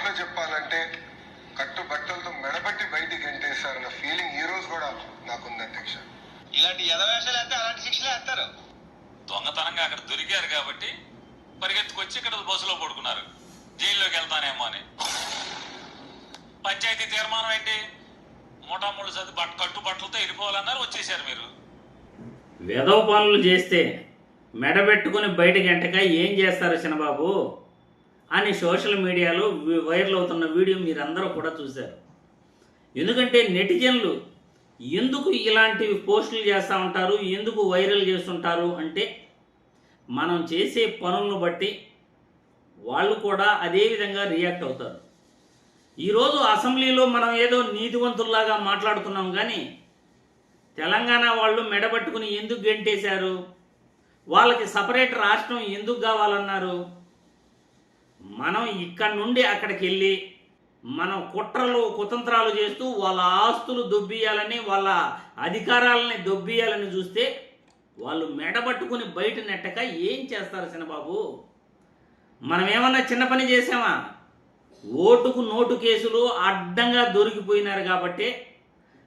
మాటలో చెప్పాలంటే కట్టుబట్టలతో మెడబట్టి బయటికి గంటేశారన్న ఫీలింగ్ ఈ రోజు కూడా నాకుంది అధ్యక్ష. ఇలాంటి యథవేషాలు వేస్తే అలాంటి శిక్షలు వేస్తారు. దొంగతనంగా అక్కడ దొరికారు కాబట్టి పరిగెత్తుకొచ్చి ఇక్కడ బస్సులో పడుకున్నారు, జైల్లోకి వెళ్తానేమో అని. పంచాయతీ తీర్మానం ఏంటి? మూటామూడు చదివి కట్టుబట్టలతో వెళ్ళిపోవాలన్నారు, వచ్చేసారు మీరు. వెధవ పనులు చేస్తే మెడబెట్టుకుని బయటకి ఎంటక ఏం చేస్తారు చిన్నబాబు అని సోషల్ మీడియాలో వైరల్ అవుతున్న వీడియో మీరందరూ కూడా చూశారు. ఎందుకంటే నెటిజన్లు ఎందుకు ఇలాంటివి పోస్టులు చేస్తూ ఉంటారు, ఎందుకు వైరల్ చేస్తుంటారు అంటే మనం చేసే పనులను బట్టి వాళ్ళు కూడా అదే విధంగా రియాక్ట్ అవుతారు. ఈరోజు అసెంబ్లీలో మనం ఏదో నీతివంతుల్లాగా మాట్లాడుతున్నాం, కానీ తెలంగాణ వాళ్ళు మెడబట్టుకుని ఎందుకు గెంటేశారు, వాళ్ళకి సపరేట్ రాష్ట్రం ఎందుకు కావాలన్నారు, మనం ఇక్కడి నుండి అక్కడికి వెళ్ళి మనం కుట్రలు కుతంత్రాలు చేస్తూ వాళ్ళ ఆస్తులు దొబ్బియాలని, వాళ్ళ అధికారాలని దొబ్బియాలని చూస్తే వాళ్ళు మెడబట్టుకుని బయట నెట్టక ఏం చేస్తారు చిన్నబాబు? మనం ఏమన్నా చిన్న పని చేసామా? ఓటుకు నోటు కేసులు అడ్డంగా దొరికిపోయినారు కాబట్టి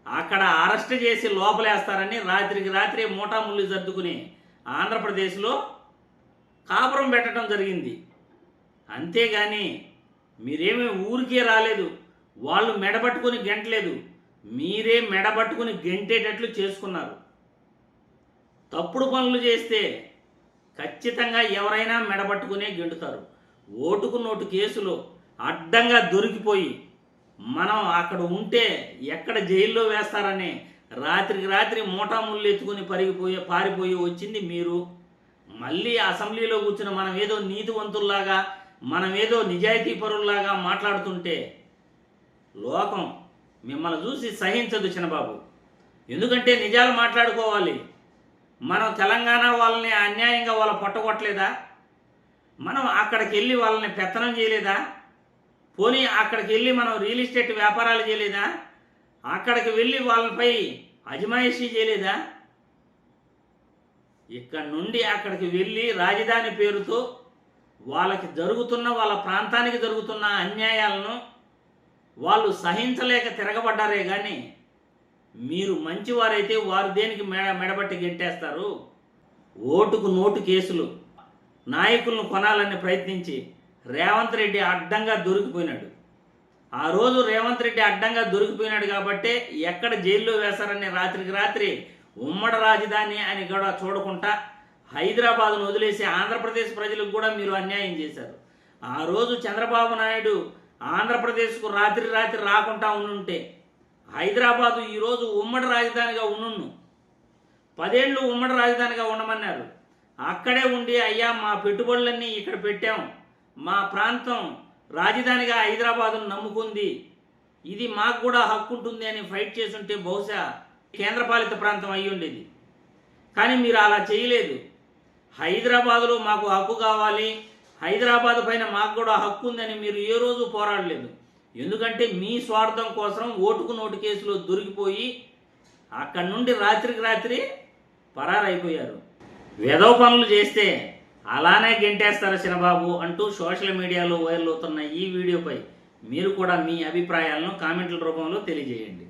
అక్కడ అరెస్ట్ చేసి లోపలేస్తారని రాత్రికి రాత్రి మూటాముళ్ళు సర్దుకుని ఆంధ్రప్రదేశ్లో కాపురం పెట్టడం జరిగింది. అంతేగాని మీరేమీ ఊరికే రాలేదు, వాళ్ళు మెడబట్టుకుని గెంటలేదు, మీరే మెడబట్టుకుని గెంటేటట్లు చేసుకున్నారు. తప్పుడు పనులు చేస్తే ఖచ్చితంగా ఎవరైనా మెడబట్టుకునే గెంటుతారు. ఓటుకు నోటు కేసులు అడ్డంగా దొరికిపోయి మనం అక్కడ ఉంటే ఎక్కడ జైల్లో వేస్తారని రాత్రికి రాత్రి మూటాముళ్ళు ఎత్తుకుని పారిపోయి వచ్చింది మీరు. మళ్ళీ అసెంబ్లీలో కూర్చుని మనం ఏదో నీతివంతుల్లాగా, మనం ఏదో నిజాయితీ పరుల్లాగా మాట్లాడుతుంటే లోకం మిమ్మల్ని చూసి సహించదు చిన్నబాబు. ఎందుకంటే నిజాలు మాట్లాడుకోవాలి. మనం తెలంగాణ వాళ్ళని అన్యాయంగా వాళ్ళ పొట్టగొట్టలేదా? మనం అక్కడికి వెళ్ళి వాళ్ళని పెత్తనం చేయలేదా? పోనీ అక్కడికి వెళ్ళి మనం రియల్ ఎస్టేట్ వ్యాపారాలు చేయలేదా? అక్కడికి వెళ్ళి వాళ్ళపై అజమాయిషీ చేయలేదా? ఇక్కడ నుండి అక్కడికి వెళ్ళి రాజధాని పేరుతో వాళ్ళకి జరుగుతున్న, వాళ్ళ ప్రాంతానికి జరుగుతున్న అన్యాయాలను వాళ్ళు సహించలేక తిరగబడ్డారే కానీ మీరు మంచివారైతే వారు దేనికి మెడబట్టి గెంటేస్తారు? ఓటుకు నోటు కేసులు నాయకులను కొనాలని ప్రయత్నించి రేవంత్ రెడ్డి అడ్డంగా దొరికిపోయినాడు. ఆ రోజు రేవంత్ రెడ్డి అడ్డంగా దొరికిపోయినాడు కాబట్టే ఎక్కడ జైల్లో వేశారని రాత్రికి రాత్రి ఉమ్మడి రాజధాని అని కూడా చూడకుండా హైదరాబాద్ను వదిలేసి ఆంధ్రప్రదేశ్ ప్రజలకు కూడా మీరు అన్యాయం చేశారు. ఆ రోజు చంద్రబాబు నాయుడు ఆంధ్రప్రదేశ్కు రాత్రి రాత్రి రాకుండా ఉండుంటే హైదరాబాదు ఈరోజు ఉమ్మడి రాజధానిగా ఉండును. 10 ఏళ్ళు ఉమ్మడి రాజధానిగా ఉండమన్నారు. అక్కడే ఉండి అయ్యా మా పెట్టుబడులన్నీ ఇక్కడ పెట్టాం, మా ప్రాంతం రాజధానిగా హైదరాబాదును నమ్ముకుంది, ఇది మాకు కూడా హక్కు ఉంటుంది అని ఫైట్ చేస్తుంటే బహుశా కేంద్రపాలిత ప్రాంతం అయ్యి ఉండేది. కానీ మీరు అలా చేయలేదు. హైదరాబాదులో మాకు హక్కు కావాలి, హైదరాబాద్ పైన మాకు కూడా హక్కు ఉందని మీరు ఏ రోజు పోరాడలేదు. ఎందుకంటే మీ స్వార్థం కోసం ఓటుకు నోటు కేసులో దొరికిపోయి అక్కడి నుండి రాత్రికి రాత్రి పరారైపోయారు. వెధవ పనులు చేస్తే అలానే గెంటేస్తారు చిన్నబాబు అంటూ సోషల్ మీడియాలో వైరల్ అవుతున్న ఈ వీడియోపై మీరు కూడా మీ అభిప్రాయాలను కామెంట్ల రూపంలో తెలియజేయండి.